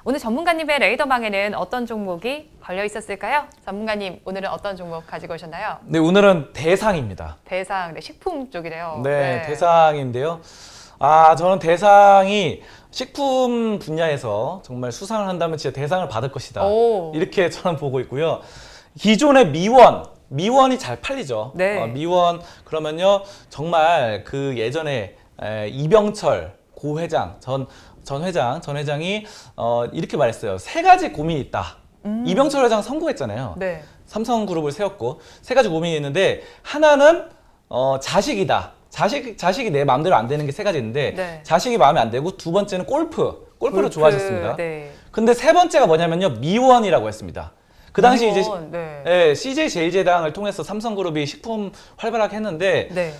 오늘 전문가님의 레이더망에는 어떤 종목이 걸려 있었을까요? 전문가님, 오늘은 어떤 종목 가지고 오셨나요? 네, 오늘은 대상입니다. 대상, 네, 식품 쪽이래요. 네, 대상인데요. 저는 대상이 식품 분야에서 정말 수상을 한다면 진짜 대상을 받을 것이다. 오. 이렇게 저는 보고 있고요. 기존의 미원이 잘 팔리죠. 네. 미원 그러면요 정말 그 예전에 이병철 고 회장 전 회장이 이렇게 말했어요. 세 가지 고민이 있다. 이병철 회장 선고했잖아요. 네. 삼성그룹을 세웠고 세 가지 고민이 있는데 하나는 자식이다. 자식이 내 마음대로 안 되는 게 세 가지 있는데 네. 자식이 마음에 안 들고 두 번째는 골프를 좋아하셨습니다. 네. 근데 세 번째가 뭐냐면요 미원이라고 했습니다. 그 당시 이제 네. CJ 제일제당을 통해서 삼성그룹이 식품 활발하게 했는데 네.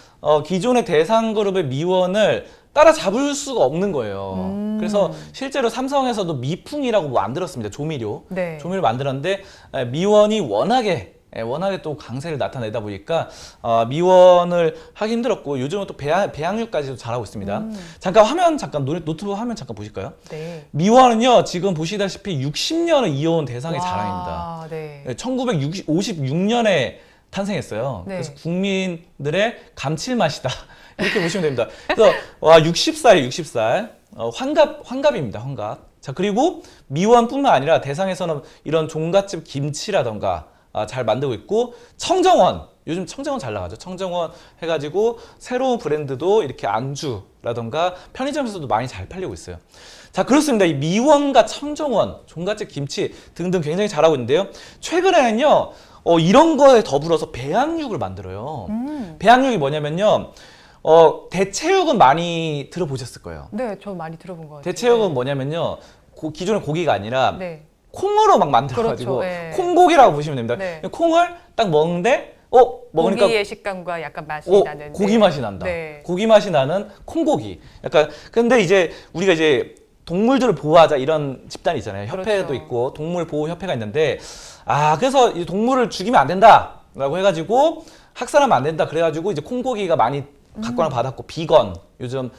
기존의 대상그룹의 미원을 따라잡을 수가 없는 거예요. 그래서 실제로 삼성에서도 미풍이라고 만들었습니다. 조미료. 네. 조미료 만들었는데 미원이 워낙에 또 강세를 나타내다 보니까 미원을 하기 힘들었고 요즘은 또 배양육까지도 잘하고 있습니다. 잠깐 노트북 화면 잠깐 보실까요? 네. 미원은요 지금 보시다시피 60년을 이어온 대상의 와, 자랑입니다. 네. 1956년에 탄생했어요. 네. 그래서 국민들의 감칠맛이다. 이렇게 보시면 됩니다. 그래서 와 60살 환갑입니다. 환갑. 자 그리고 미원뿐만 아니라 대상에서는 이런 종갓집 김치라던가 잘 만들고 있고 청정원 요즘 청정원 잘 나가죠. 청정원 해가지고 새로운 브랜드도 이렇게 안주라던가 편의점에서도 많이 잘 팔리고 있어요. 자 그렇습니다. 이 미원과 청정원, 종갓집 김치 등등 굉장히 잘하고 있는데요. 최근에는요 이런 거에 더불어서 배양육을 만들어요. 배양육이 뭐냐면요. 대체육은 많이 들어보셨을 거예요. 네, 저 많이 들어본 것 같아요. 대체육은 뭐냐면요. 기존의 고기가 아니라 네. 콩으로 막 만들어가지고 그렇죠, 네. 콩고기라고 보시면 됩니다. 네. 콩을 딱 먹는데 먹으니까 고기의 식감과 약간 맛이 나는. 고기 맛이 난다. 네. 고기 맛이 나는 콩고기. 약간 근데 이제 우리가 이제 동물들을 보호하자 이런 집단이 있잖아요. 협회도 그렇죠. 있고 동물 보호 협회가 있는데 그래서 이 동물을 죽이면 안 된다라고 해가지고 학살하면 안 된다 그래가지고 이제 콩고기가 많이 각광을 받았고 비건 요즘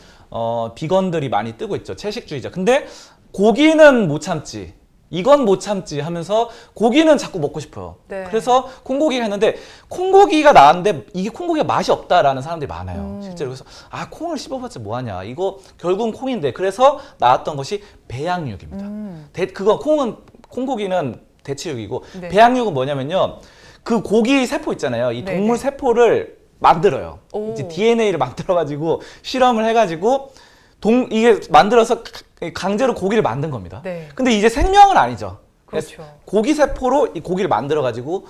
비건들이 많이 뜨고 있죠. 채식주의자. 근데 고기는 못 참지. 이건 못 참지 하면서 고기는 자꾸 먹고 싶어요. 네. 그래서 콩고기가 했는데 콩고기가 나왔는데 이게 콩고기가 맛이 없다라는 사람들이 많아요. 실제로. 그래서 콩을 씹어봤자 뭐하냐. 이거 결국은 콩인데 그래서 나왔던 것이 배양육입니다. 콩고기는 대체육이고 네. 배양육은 뭐냐면요. 그 고기 세포 있잖아요. 이 동물 네네. 세포를 만들어요. 오. 이제 DNA를 만들어가지고 실험을 해가지고 이게 만들어서 강제로 고기를 만든 겁니다. 네. 근데 이제 생명은 아니죠. 그렇죠. 고기 세포로 이 고기를 만들어가지고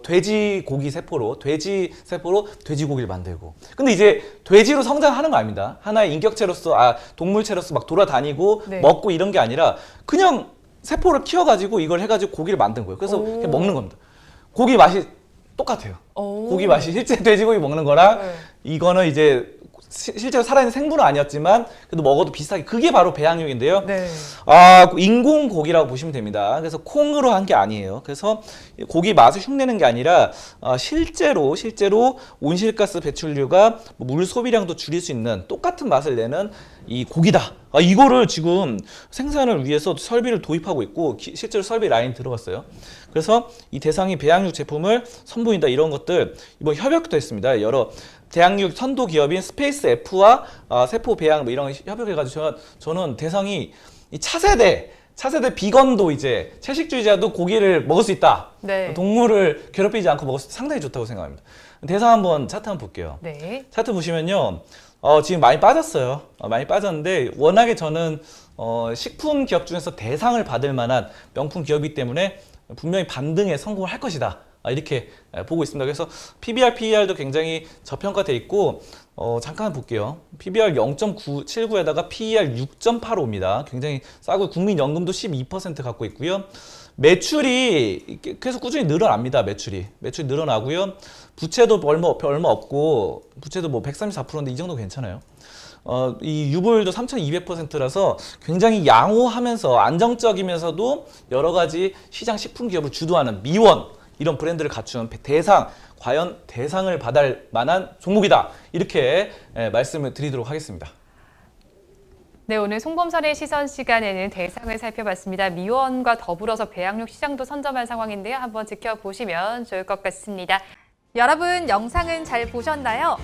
돼지 세포로 돼지고기를 만들고. 근데 이제 돼지로 성장하는 거 아닙니다. 하나의 인격체로서 동물체로서 막 돌아다니고 네. 먹고 이런 게 아니라 그냥 세포를 키워가지고 이걸 해가지고 고기를 만든 거예요. 그래서 그냥 먹는 겁니다. 고기 맛이 똑같아요. 고기 맛이 실제 돼지고기 먹는 거랑 네. 이거는 이제 실제로 살아있는 생물은 아니었지만 그래도 먹어도 비슷하게 그게 바로 배양육인데요. 네. 인공 고기라고 보시면 됩니다. 그래서 콩으로 한 게 아니에요. 그래서 고기 맛을 흉내는 게 아니라 실제로 온실가스 배출류가 물 소비량도 줄일 수 있는 똑같은 맛을 내는 이 고기다. 이거를 지금 생산을 위해서 설비를 도입하고 있고 실제로 설비 라인 들어갔어요. 그래서 이 대상이 배양육 제품을 선보인다 이런 것들 이번 협약도 했습니다. 여러 대양육 선도 기업인 스페이스 F와 세포 배양 이런 거 협약해가지고 저는 대상이 이 차세대 비건도 이제 채식주의자도 고기를 먹을 수 있다. 네. 동물을 괴롭히지 않고 먹을 수 있다. 상당히 좋다고 생각합니다. 대상 한번 차트 한번 볼게요. 네. 차트 보시면요. 지금 많이 빠졌어요. 많이 빠졌는데 워낙에 저는 식품 기업 중에서 대상을 받을 만한 명품 기업이기 때문에 분명히 반등에 성공을 할 것이다. 이렇게 보고 있습니다. 그래서 PBR, PER도 굉장히 저평가돼 있고 잠깐 볼게요. PBR 0.979에다가 PER 6.85입니다. 굉장히 싸고 국민연금도 12% 갖고 있고요. 매출이 계속 꾸준히 늘어납니다. 매출이 늘어나고요. 부채도 얼마 없고 부채도 뭐 134%인데 이 정도 괜찮아요. 이 유보율도 3,200%라서 굉장히 양호하면서 안정적이면서도 여러 가지 시장 식품 기업을 주도하는 미원 이런 브랜드를 갖춘 과연 대상을 받을 만한 종목이다. 이렇게 말씀을 드리도록 하겠습니다. 네, 오늘 송범선의 시선 시간에는 대상을 살펴봤습니다. 미원과 더불어서 배양육 시장도 선점한 상황인데요. 한번 지켜보시면 좋을 것 같습니다. 여러분, 영상은 잘 보셨나요?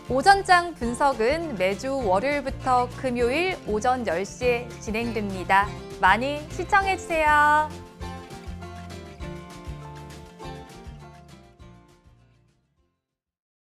오전장 분석은 매주 월요일부터 금요일 오전 10시에 진행됩니다. 많이 시청해주세요.